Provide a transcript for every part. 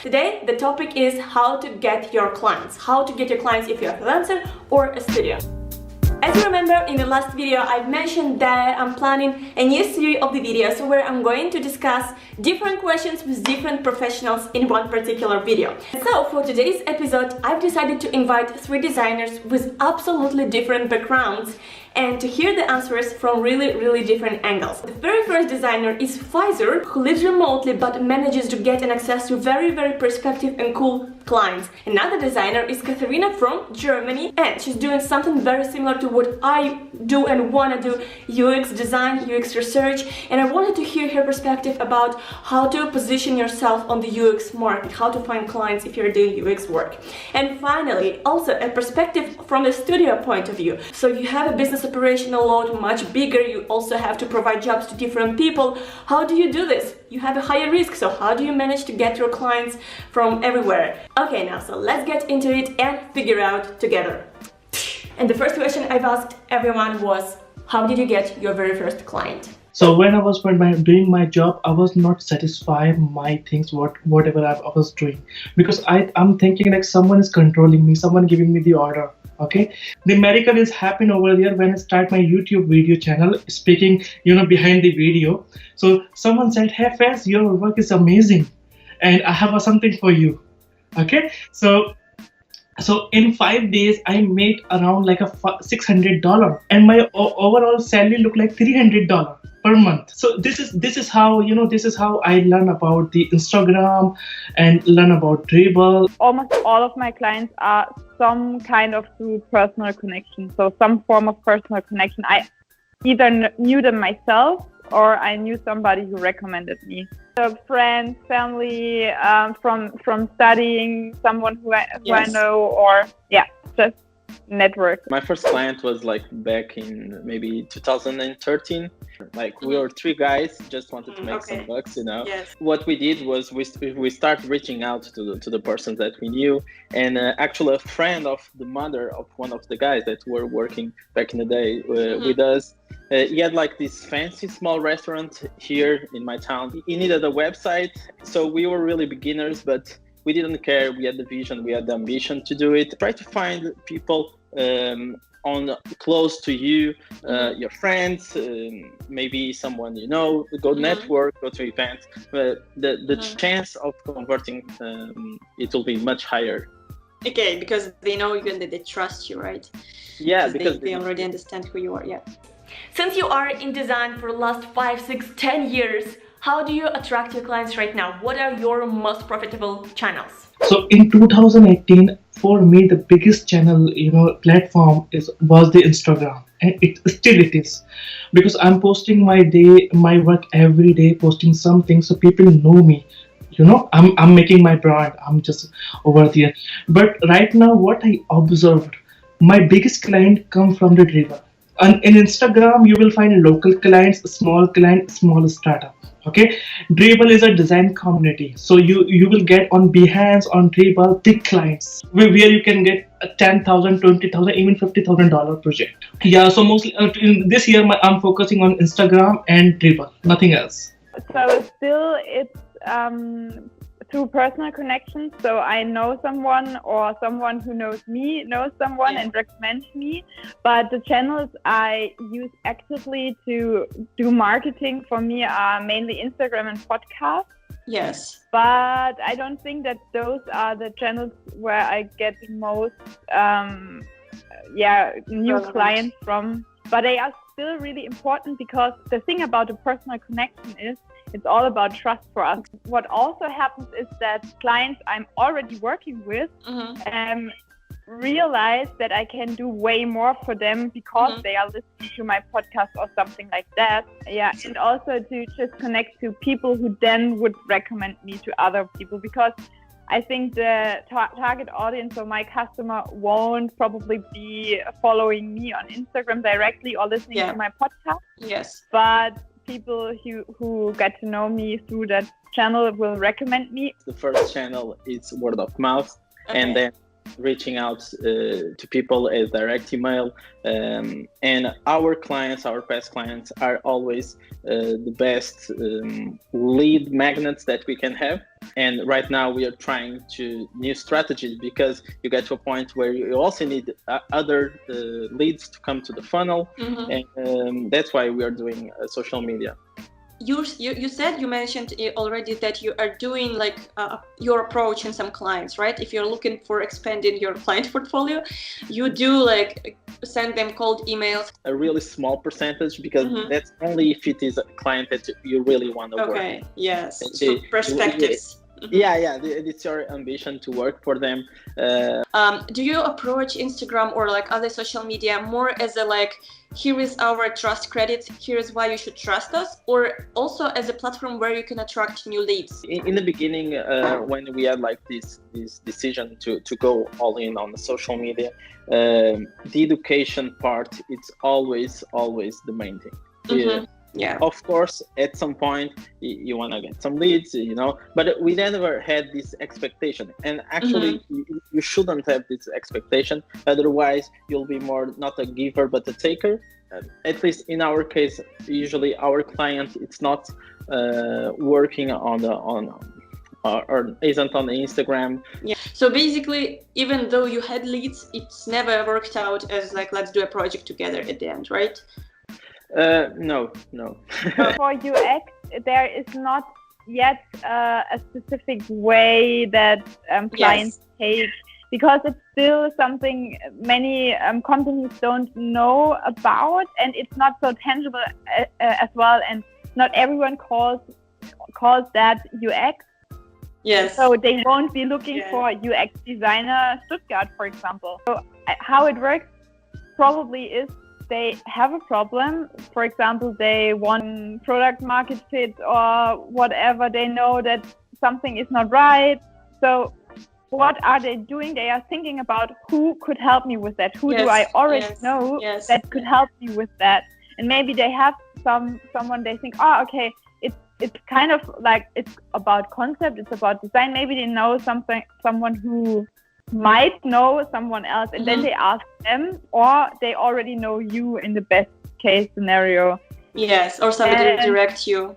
Today, the topic is how to get your clients. How to get your clients if you're a freelancer or a studio. As you remember, in the last video, I've mentioned that I'm planning a new series of the videos where I'm going to discuss different questions with different professionals in one particular video. So for today's episode, I've decided to invite 3 designers with absolutely different backgrounds and to hear the answers from really different angles. The very first designer is Faizur, who lives remotely but manages to get an access to very perspective and cool clients. Another designer is Katharina from Germany, and she's doing something very similar to what I do and want to do, UX design, UX research, and I wanted to hear her perspective about how to position yourself on the UX market, how to find clients if you're doing UX work. And finally, also a perspective from the studio point of view. So if you have a business operational load much bigger, you also have to provide jobs to different people. How do you do this? You have a higher risk, so how do you manage to get your clients from everywhere? Okay, now so let's get into it and figure out together. And the first question I've asked everyone was, how did you get your very first client? So when I was doing my job, I was not satisfied my things, whatever I was doing, because I'm thinking like someone is controlling me, someone giving me the order. Okay, the miracle is happening over there when I start my YouTube video channel, speaking, behind the video. So someone said, "Hey Faiz, your work is amazing, and I have something for you." Okay, so in 5 days I made around like a $600, and my overall salary looked like $300 per month. So this is how I learn about the Instagram and learn about Dribble. Almost all of my clients are some kind of through personal connection. So some form of personal connection. I either knew them myself or I knew somebody who recommended me. So friends, family, from studying, someone who I know, or just network. My first client was like back in maybe 2013. Like we were 3 guys, just wanted to make some bucks, Yes. What we did was we started reaching out to the persons that we knew, and actually a friend of the mother of one of the guys that were working back in the day with us, he had like this fancy small restaurant here in my town. He needed a website, so we were really beginners, but we didn't care. We had the vision, we had the ambition to do it. Try to find people on close to you, your friends, maybe someone go network, go to events. The chance of converting it will be much higher. Okay, because they know you and they trust you, right? Yeah, because they already understand who you are. Yeah. Since you are in design for the last 5, 6, 10 years, how do you attract your clients right now? What are your most profitable channels? So in 2018, for me, the biggest channel, platform was the Instagram, and it is, because I'm posting my work every day, posting something, so people know me. I'm making my brand. I'm just over there. But right now, what I observed, my biggest client come from the Dribble. And in Instagram, you will find local clients, small startup. Okay, Dribble is a design community, so you will get on Behance, on Dribble, big clients where you can get a $10,000, $20,000, even $50,000 project. Yeah, so mostly in this year I'm focusing on Instagram and Dribble, nothing else. So still it's through personal connections. So I know someone, or someone who knows me knows someone and recommends me. But the channels I use actively to do marketing for me are mainly Instagram and podcasts. Yes. But I don't think that those are the channels where I get most new clients from. But they are still really important, because the thing about the personal connection is it's all about trust for us. What also happens is that clients I'm already working with realize that I can do way more for them because they are listening to my podcast or something like that. Yeah, and also to just connect to people who then would recommend me to other people, because I think the target audience, so my customer, won't probably be following me on Instagram directly or listening to my podcast. Yes. But people who get to know me through that channel will recommend me. The first channel is word of mouth, and then reaching out to people as direct email, and our clients, our past clients, are always the best lead magnets that we can have. And right now we are trying to new strategies, because you get to a point where you also need other leads to come to the funnel, and that's why we are doing social media. You mentioned already that you are doing like your approach in some clients, right? If you're looking for expanding your client portfolio, you do like send them cold emails. A really small percentage, because that's only if it is a client that you really want to work. Okay, yes. So perspectives. Yeah, it's your ambition to work for them. Do you approach Instagram or like other social media more as a like, here is our trust credit, here is why you should trust us, or also as a platform where you can attract new leads? In the beginning, when we had like this decision to go all in on the social media, the education part, it's always the main thing. Yeah. Of course, at some point you want to get some leads, but we never had this expectation. And actually, you shouldn't have this expectation. Otherwise, you'll be more not a giver but a taker. At least in our case, usually our client, it's not working or isn't on Instagram. Yeah. So basically, even though you had leads, it's never worked out as like, let's do a project together at the end, right? No. For UX, there is not yet a specific way that clients take, because it's still something many companies don't know about, and it's not so tangible as well, and not everyone calls that UX. Yes. So they won't be looking for UX designer Stuttgart, for example. So how it works probably is, they have a problem. For example, they want product market fit or whatever. They know that something is not right. So what are they doing? They are thinking about who could help me with that. Who do I already know that could help me with that? And maybe they have someone they think, okay, it's kind of like, it's about concept, it's about design. Maybe they know someone who might know someone else, and then they ask them, or they already know you in the best case scenario. Yes, or somebody will direct you.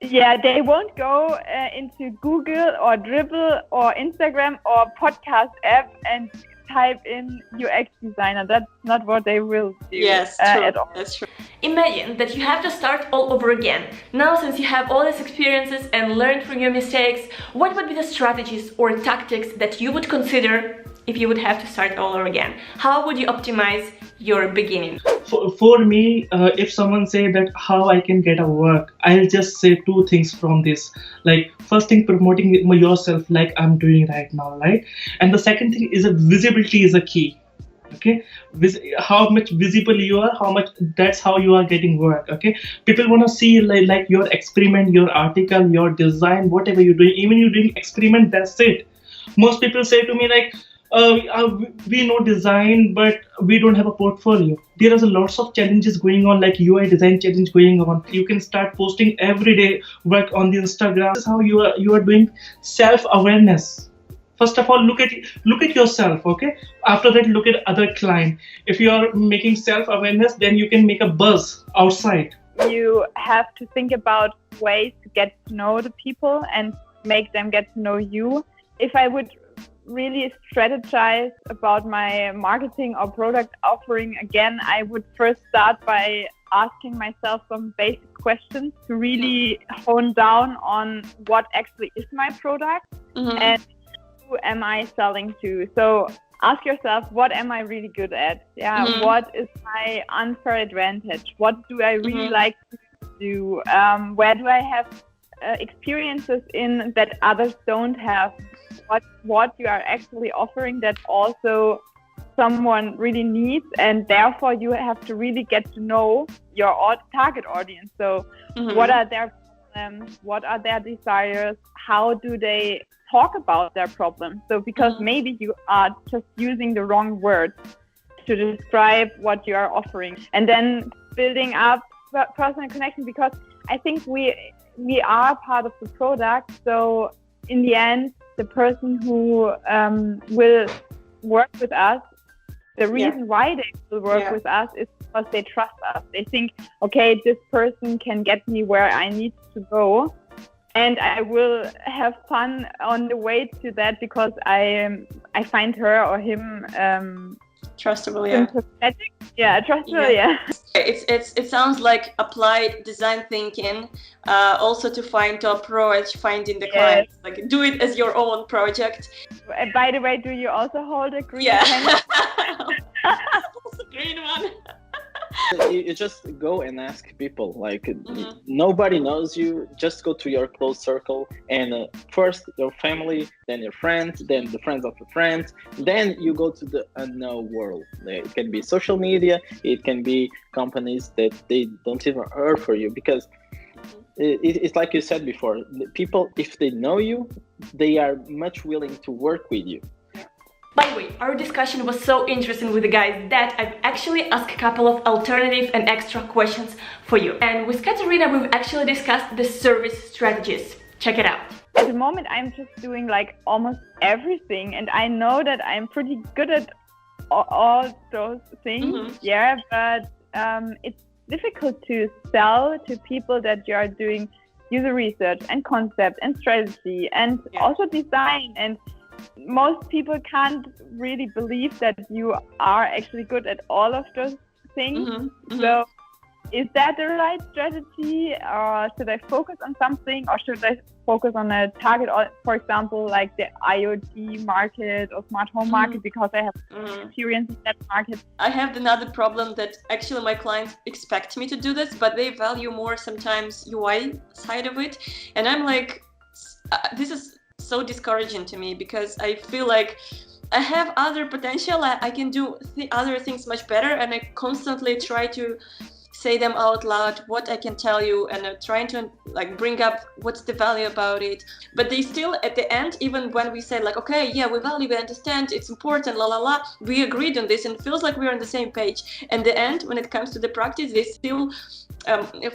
Yeah, they won't go into Google or Dribble or Instagram or podcast app and type in UX designer. That's not what they will do. Yes, at all. That's true. Imagine that you have to start all over again. Now, since you have all these experiences and learned from your mistakes, what would be the strategies or tactics that you would consider if you would have to start all over again? How would you optimize your beginning? For me, if someone say that how I can get a work, I'll just say two things from this. Like, first thing, promoting yourself like I'm doing right now, right? And the second thing is visibility is a key. Okay, how much visible you are, that's how you are getting work. Okay, people want to see like your experiment, your article, your design, whatever you're doing. Even you're doing experiment, that's it. Most people say to me like, we know design, but we don't have a portfolio. There is a lots of challenges going on, like UI design challenge going on. You can start posting everyday work on the Instagram. This is how you are doing self-awareness. First of all, look at yourself, okay? After that, look at other client. If you are making self-awareness, then you can make a buzz outside. You have to think about ways to get to know the people and make them get to know you. If I would really strategize about my marketing or product offering again, I would first start by asking myself some basic questions to really hone down on what actually is my product and who am I selling to. So ask yourself, what am I really good at? What is my unfair advantage? What do I really like to do? Where do I have experiences in that others don't have? What you are actually offering that also someone really needs, and therefore you have to really get to know your target audience. So what are their problems? What are their desires? How do they talk about their problems? So because maybe you are just using the wrong words to describe what you are offering, and then building up personal connection, because I think we are part of the product. So in the end, the person who will work with us, the reason why they will work with us is because they trust us. They think, okay, this person can get me where I need to go, and I will have fun on the way to that because I find her or him trustable, sympathetic. Trustable, It sounds like applied design thinking, also to approach finding the clients, like do it as your own project. By the way, do you also hold a green pen? Also green one. You just go and ask people, like nobody knows you, just go to your close circle and first your family, then your friends, then the friends of your friends, then you go to the unknown world. It can be social media, it can be companies that they don't even heard for you, because it's like you said before, people, if they know you, they are much willing to work with you. By the way, our discussion was so interesting with the guys that I've actually asked a couple of alternative and extra questions for you. And with Katharina, we've actually discussed the service strategies. Check it out. At the moment, I'm just doing like almost everything, and I know that I'm pretty good at all those things. But it's difficult to sell to people that you are doing user research and concept and strategy and also design, and most people can't really believe that you are actually good at all of those things. So is that the right strategy, or should I focus on something, or should I focus on a target, or for example like the IoT market or smart home market, because I have experience in that market? I have another problem that actually my clients expect me to do this, but they value more sometimes UI side of it, and I'm like, this is so discouraging to me, because I feel like I have other potential, I can do other things much better, and I constantly try to say them out loud, what I can tell you, and I'm trying to like bring up what's the value about it. But they still, at the end, even when we say like, okay, yeah, we value, we understand, it's important, la la la, we agreed on this, and it feels like we're on the same page. And the end, when it comes to the practice, they still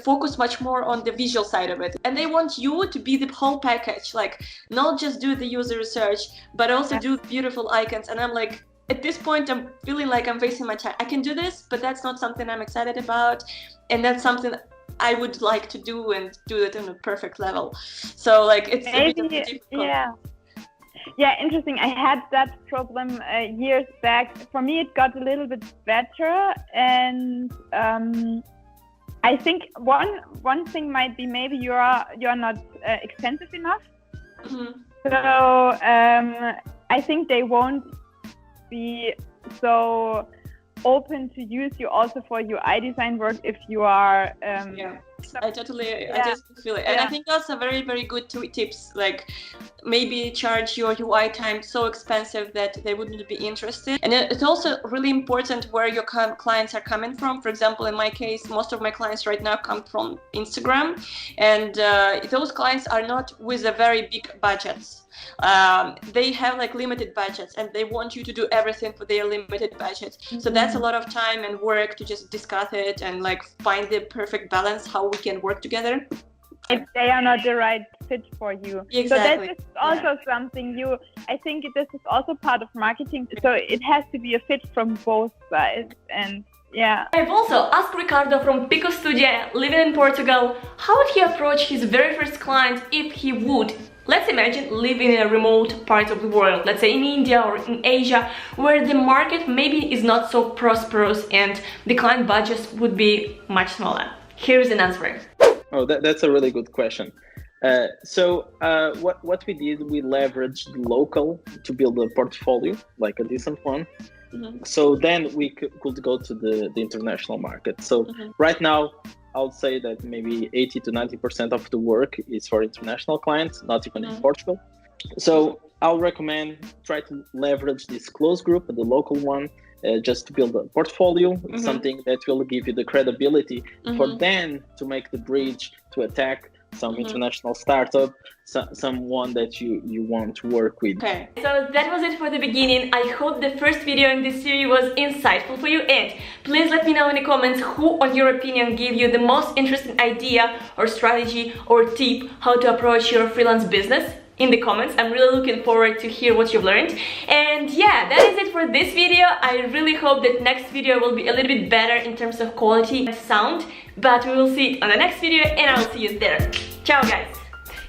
focus much more on the visual side of it, and they want you to be the whole package, like not just do the user research, but also do beautiful icons. And I'm like, at this point, I'm feeling like I'm wasting my time. I can do this, but that's not something I'm excited about, and that's something I would like to do, and do it on a perfect level. So like it's a bit difficult. Interesting. I had that problem years back. For me, it got a little bit better, and I think one thing might be maybe you're not expensive enough. So I think they won't be so open to use you also for UI design work if you are I just feel it. And I think that's a very, very good tips, like maybe charge your UI time so expensive that they wouldn't be interested. And it's also really important where your clients are coming from. For example, in my case, most of my clients right now come from Instagram, and those clients are not with a very big budgets. They have like limited budgets, and they want you to do everything for their limited budget. So that's a lot of time and work to just discuss it and like find the perfect balance, how we can work together. If they are not the right fit for you. Exactly. So that is also something I think this is also part of marketing. So it has to be a fit from both sides. And I've also asked Ricardo from Picus Studio, living in Portugal, how would he approach his very first client if he would, let's imagine, living in a remote part of the world, let's say in India or in Asia, where the market maybe is not so prosperous and the client budgets would be much smaller. Here's an answer. Oh, that's a really good question. What we did, we leveraged local to build a portfolio, like a decent one. So then we could go to the international market. So right now, I would say that maybe 80 to 90% of the work is for international clients, not even in Portugal. So I'll recommend try to leverage this close group, the local one, just to build a portfolio, something that will give you the credibility for them to make the bridge to attack some international startup, someone that you want to work with. Okay, so that was it for the beginning. I hope the first video in this series was insightful for you, and please let me know in the comments who, on your opinion, gave you the most interesting idea or strategy or tip how to approach your freelance business. in the comments. I'm really looking forward to hear what you've learned. And yeah, that is it for this video. I really hope that next video will be a little bit better in terms of quality and sound, but we will see it on the next video, and I will see you there. Ciao guys!